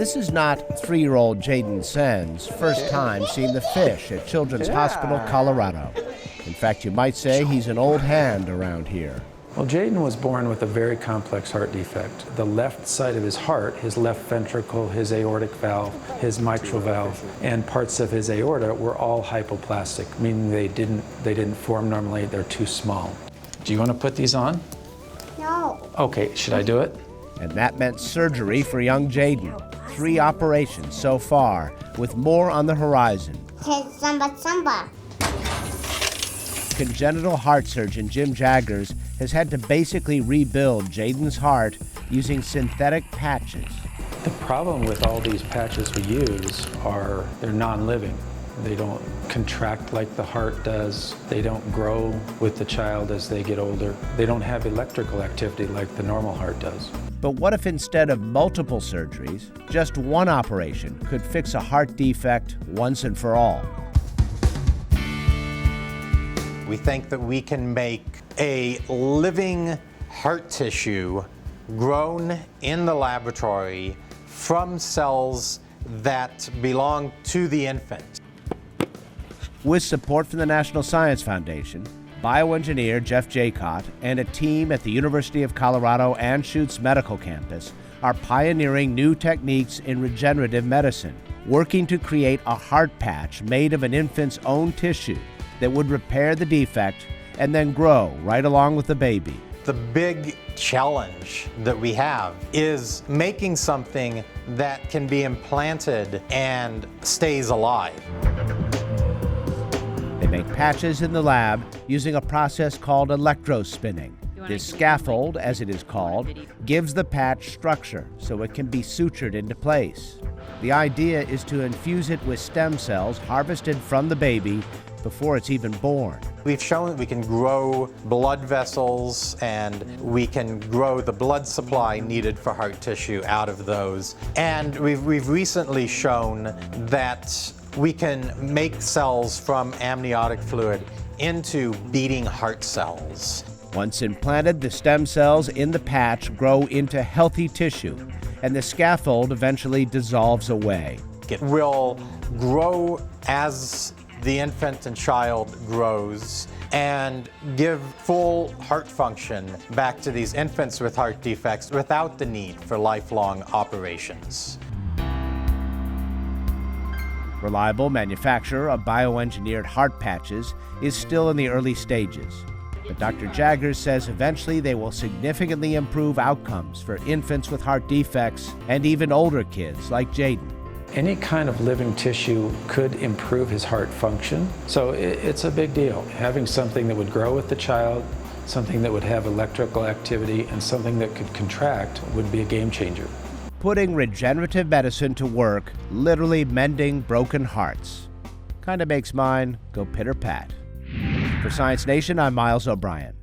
This is not 3-year-old Jaden Sen's first time seeing the fish at Children's Hospital, Colorado. In fact, you might say he's an old hand around here. Well, Jaden was born with a very complex heart defect. The left side of his heart, his left ventricle, his aortic valve, his mitral valve, and parts of his aorta were all hypoplastic, meaning they didn't form normally, they're too small. Do you want to put these on? No. Okay, should I do it? And that meant surgery for young Jaden. 3 operations so far, with more on the horizon. Samba. Congenital heart surgeon Jim Jaggers has had to basically rebuild Jaden's heart using synthetic patches. The problem with all these patches we use are they're non-living. They don't contract like the heart does. They don't grow with the child as they get older. They don't have electrical activity like the normal heart does. But what if instead of multiple surgeries, just one operation could fix a heart defect once and for all? We think that we can make a living heart tissue grown in the laboratory from cells that belong to the infant. With support from the National Science Foundation, bioengineer Jeff Jaycott and a team at the University of Colorado Anschutz Medical Campus are pioneering new techniques in regenerative medicine, working to create a heart patch made of an infant's own tissue that would repair the defect and then grow right along with the baby. The big challenge that we have is making something that can be implanted and stays alive. They make patches in the lab using a process called electrospinning. This scaffold, as it is called, gives the patch structure so it can be sutured into place. The idea is to infuse it with stem cells harvested from the baby before it's even born. We've shown that we can grow blood vessels and we can grow the blood supply needed for heart tissue out of those. And we've recently shown that we can make cells from amniotic fluid into beating heart cells. Once implanted, the stem cells in the patch grow into healthy tissue, and the scaffold eventually dissolves away. It will grow as the infant and child grows and give full heart function back to these infants with heart defects without the need for lifelong operations. Reliable manufacture of bioengineered heart patches is still in the early stages. But Dr. Jaggers says eventually they will significantly improve outcomes for infants with heart defects and even older kids like Jaden. Any kind of living tissue could improve his heart function, so it's a big deal. Having something that would grow with the child, something that would have electrical activity, and something that could contract would be a game changer. Putting regenerative medicine to work, literally mending broken hearts. Kinda makes mine go pitter-pat. For Science Nation, I'm Miles O'Brien.